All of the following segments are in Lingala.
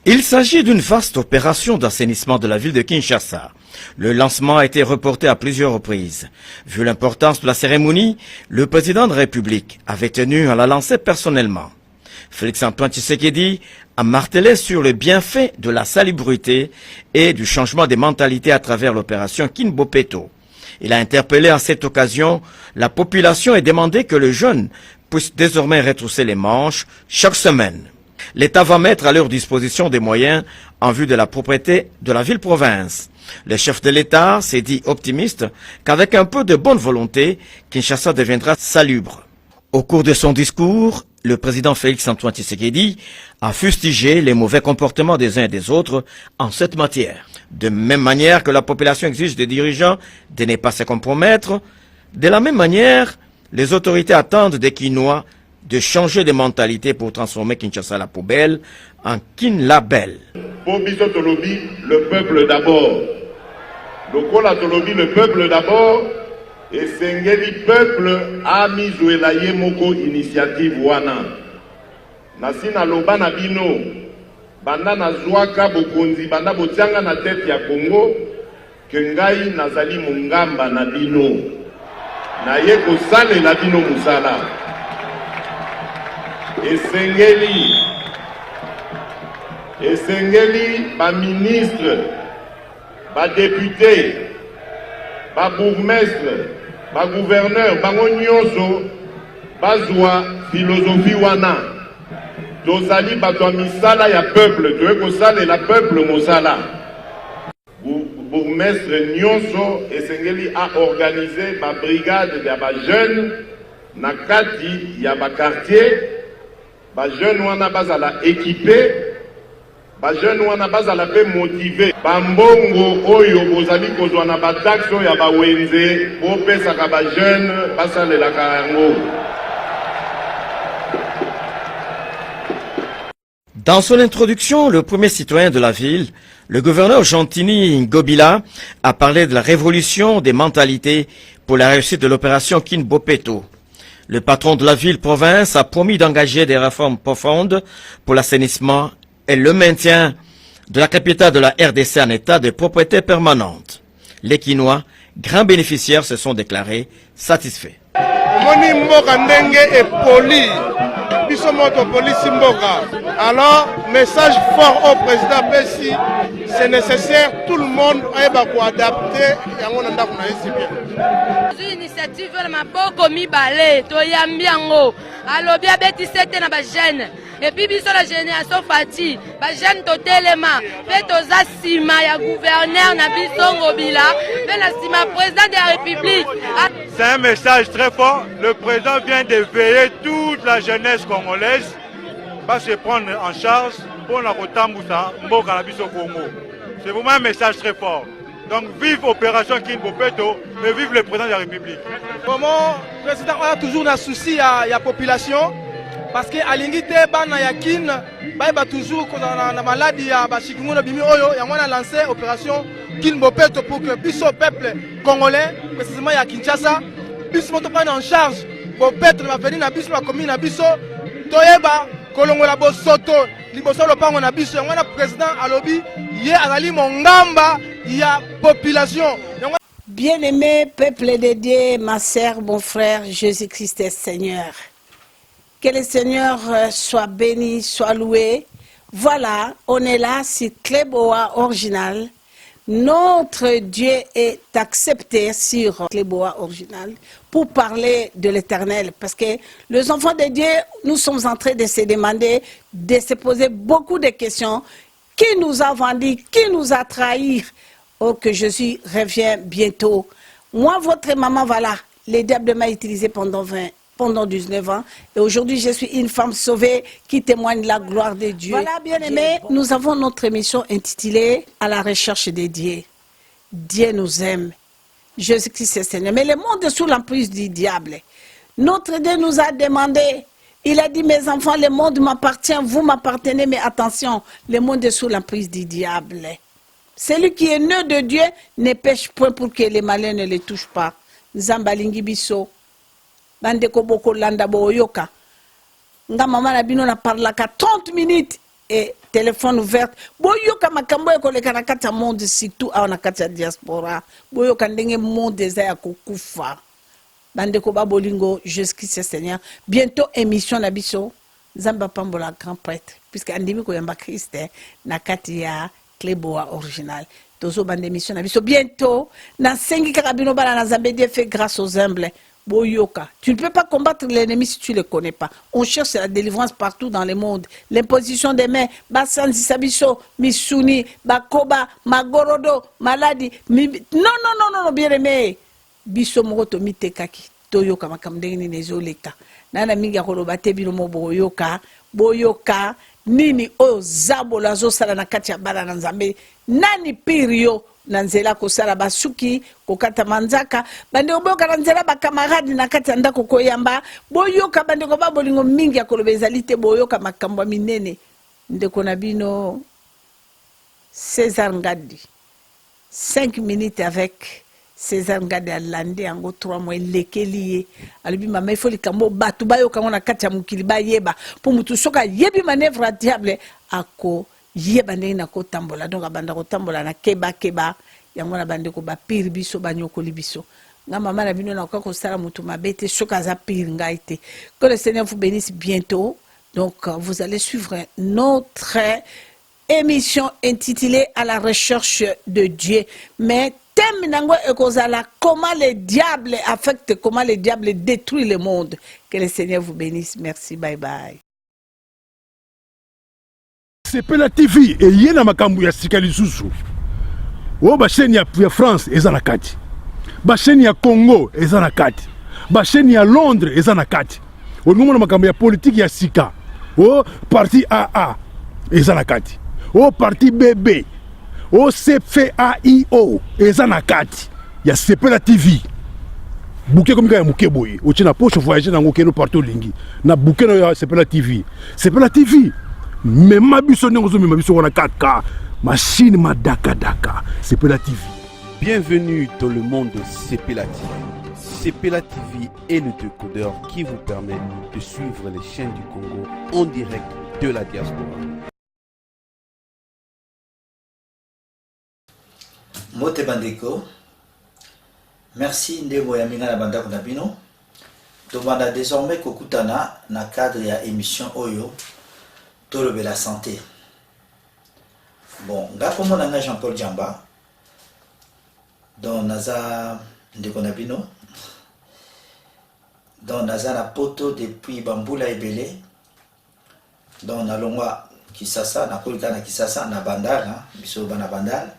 Il s'agit d'une vaste opération d'assainissement de la ville de Kinshasa. Le lancement a été reporté à plusieurs reprises. Vu l'importance de la cérémonie, le président de la République avait tenu à la lancer personnellement. Félix-Antoine Tshisekedi a martelé sur le bienfait de la salubrité et du changement des mentalités à travers l'opération Kinbopeto. Il a interpellé à cette occasion la population et demandé que les jeunes puissent désormais retrousser les manches chaque semaine. L'État va mettre à leur disposition des moyens en vue de la propriété de la ville-province. Le chef de l'État s'est dit optimiste qu'avec un peu de bonne volonté, Kinshasa deviendra salubre. Au cours de son discours, le président Félix-Antoine Tshisekedi a fustigé les mauvais comportements des uns et des autres en cette matière. De même manière que la population exige des dirigeants de ne pas se compromettre, de la même manière, les autorités attendent des Kinois de changer de mentalité pour transformer Kinshasa la poubelle en Kinlabel. Pour Biso Tolobi, le peuple d'abord. Lokola Tolobi, le peuple d'abord. Et Sengeli peuple a mis Zouelaye Moko initiative wana. Nasina loba na bino. Banda na zwaka bokonzi, banda botianga na tête ya Congo. Kengai nazali mungamba na bino. Na ye kosale la bino musala. Esengeli, ba ministre, ba député, ba bourgmestre, ba gouverneur, ba nyonso, ba zwa philosophie wana. Tozali bato misala ya peuple, toye kosala la peuple mosala. Bourgmestre nyonso, esengeli a organisé ba brigade ya ba jeunes na kati ya ba quartier. Ba jeunes wana bazala équipé, ba jeunes wana bazala pe motivé. Bambongo oyo bozali kozwa na ba taxe ya ba wenze, bopesaka ba jeunes basalelaka yango. Dans son introduction, le premier citoyen de la ville, le gouverneur Gentini Ngobila, a parlé de la révolution des mentalités pour la réussite de l'opération Kinbopeto. Le patron de la ville-province a promis d'engager des réformes profondes pour l'assainissement et le maintien de la capitale de la RDC en état de propriété permanente. Les Kinois, grands bénéficiaires, se sont déclarés satisfaits. Alors, message fort au président Pessi, c'est nécessaire, tout le monde a adapter. Initiative ma boko mi balé to yambiango alobi abeti sete na ba jeune et puis biso la génération fati ba jeune to telema pe to za sima ya gouverneur na biso Ngobila pe la sima président de la République. C'est un message très fort. Le président vient de veiller toute la jeunesse congolaise va se prendre en charge pour la Rotambusa Mboka na biso Congo. C'est vraiment un message très fort. Donc vive l'opération Kinbopeto et vive le président de la République. Comment le président a toujours un souci à la population parce que à l'ingité bana ya kin ba toujours na maladie ya ba chikungunya bimi oyo ya mwana lancé opération Kinbopeto pour que biso peuple congolais précisément ya Kinshasa biso moto prendre en charge pour peuple va venir na biso la commune na biso toyeba kolongola bosoto liboso lopango na biso ya mwana président alobi ye azali mongamba ya population. Bien-aimé peuple de Dieu, ma sœur, mon frère, Jésus-Christ est Seigneur. Que le Seigneur soit béni, soit loué. Voilà, on est là, c'est Cléboa original. Notre Dieu est accepté sur Cléboa original pour parler de l'Éternel. Parce que les enfants de Dieu, nous sommes en train de se demander, de se poser beaucoup de questions. Qui nous a vendus? Qui nous a trahis? Oh, que Jésus revient bientôt. Moi, votre maman, voilà, le diable m'a utilisé pendant 19 ans. Et aujourd'hui, je suis une femme sauvée qui témoigne la gloire de Dieu. Voilà, bien-aimés, nous avons notre émission intitulée « À la recherche de Dieu ». Dieu nous aime. Jésus-Christ est Seigneur. Mais le monde est sous l'emprise du diable. Notre Dieu nous a demandé Il a dit, mes enfants, le monde m'appartient, vous m'appartenez, mais attention, le monde est sous l'emprise du diable. Celui qui est né de Dieu ne pêche point pour que les malins ne le touchent pas. Nzambalingi biso, bandeko boko landa boyoka. Nga mama na bino na parlaka 30 minutes et téléphone ouvert. Boyoka makambo ekoleka na kati ya monde, surtout awa na kati ya diaspora. Boyoka ndenge monde eza ya kokufa. Bandeko babolingo, Jésus-Christ Seigneur. Bientôt émission na biso. Zamba pambola grand prêtre. Puisque andimi ko yamba Christ na kati ya Cléboa original. Tozo bande émission na biso. Bientôt, na sengi karabino bala na Zambédie fait grâce aux humbles. Boyoka. Tu ne peux pas combattre l'ennemi si tu ne le connais pas. On cherche la délivrance partout dans le monde. L'imposition des mains, Basanzi Sabiso, Missouni, Bakoba, Magorodo, Maladi. Non, bien aimé. Biso moko mitekaki toyoka makamdeni nezoleka nana mingi akoloba te bino mo boyoka nini oyo zabola azosala na kati ya bala na Nzambe nani pirio na nzela kosala basuki kokata manzaka bandeko boyoka na nzela bakamaradi na kati ya ndako koyamba boyoka bandeko babolingo mingi akoloba ezali te boyoka makambo minene ndeko na bino César Ngadi 5 minutes avec César Ngadi alande yango 3 mois lekeliye alibi mama ifo likambo batu bayo kango na kati ya mukili bayeba po mutu soka yebi manevre diable ako yeba ndenge na kotambola donc abanda kotambola na keba yango na bande ko ba pire biso banyokoli biso nga mama na bino na ko sala mutu mabete soka za pire ngaite que le Seigneur vous bénisse bientôt. Donc vous allez suivre notre émission intitulée À la recherche de Dieu, mais thème nango ekozala comment le diable affecte, comment le diable détruit le monde. Que le Seigneur vous bénisse. Merci, bye bye. Sepela TV et yena makambu ya sika lisusu. O ba chaîne ya France eza na kati. Ba chaîne ya Congo eza na kati. Ba chaîne ya Londres eza na kati. O ngomona makambu ya politique ya sika. O parti AA eza na kati. O parti BB. O CFAIO eza na kati ya Sepela TV. Bouquet comme ya muke boye. O tina poche voyager nango keno partout lingi. Na bouquet no ya Sepela TV. Sepela TV. Mais ma biso n'engozo mais ma biso wana 4K. Machine ma daka. Sepela TV. Bienvenue dans le monde de Sepela TV. Sepela TV est le décodeur qui vous permet de suivre les chaînes du Congo en direct de la diaspora. Mote Bandeko, merci Ndebo Yamina la banda konabino. Tomanda désormais kokutana na cadre ya émission Oyo Tolobe la santé. Bon, nga komo nanga Jean-Paul Djamba. Don naza Ndeko Nabino. Don naza na poto depuis Bambula Ebele. Don na longwa Kisasa na kolika na Kisasa na Bandal, hein, biso bana Bandal.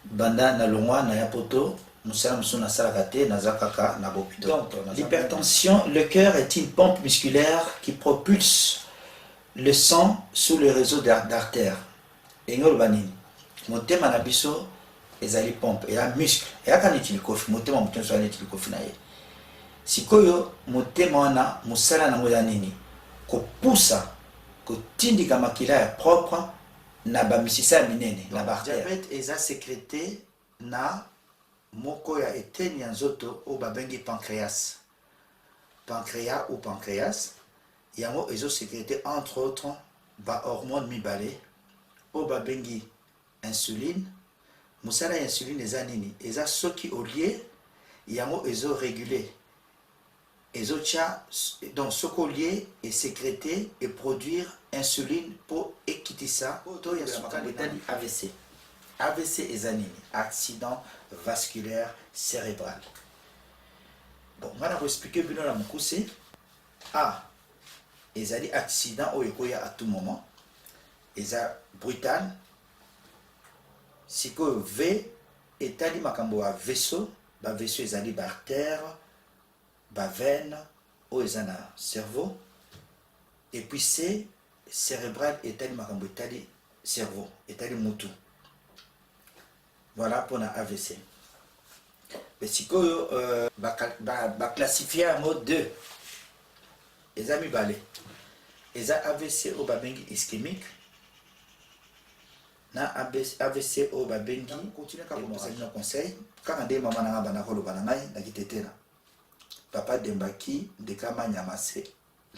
Banda na longwa na yapoto musala musuna salakate na zakaka na bopito. Donc l'hypertension, le cœur est une pompe musculaire qui propulse le sang sous le réseau d'artères. Engol banini motema na biso ezali pompe et un muscle et akani tilikofi motema muteno so ali tilikofi na ye. Sikoyo motema wana musala na ngoya nini ko poussa ko tindika makila ya propre na bamisisa minene la diabète eza sécrété na moko ya eteni ya nzoto o babengi pancréas ou pancréas yango ezo sécrété entre autres ba hormone mibale o babengi insuline. Musala ya insuline eza nini eza soki olie yango ezo réguler ezo tia donc soko lié et sécréter et produire insuline pour équiter ça. Auto ya sukali etali AVC. AVC eza nini accident vasculaire cérébral. Bon, on va expliquer bino la mukuse. Ezali accident oyo ekoya à tout moment. Eza brutal. Siko V etali makambo ya vaisseau, ba vaisseau ezali ba artère, ba veine, o ezana cerveau. Et puis C cérébral etali makambo etali cerveau, etali mutu. Voilà pour la AVC. Mais siko ba classifié en mode 2. eza mibale eza AVC oyo babengi ischémique na AVC oyo babengi kozali na conseil kaka nde mama nanga bana koloba na ngai nakitetela papa Dembaki ndekama nyamase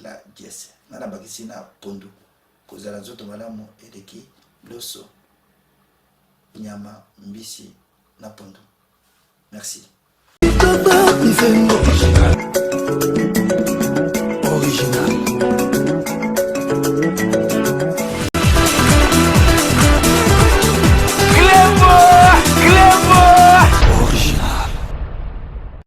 la diese nga na bakisi na pondu kozala nzoto malamu eleki loso nyama mbisi na pondu. Merci.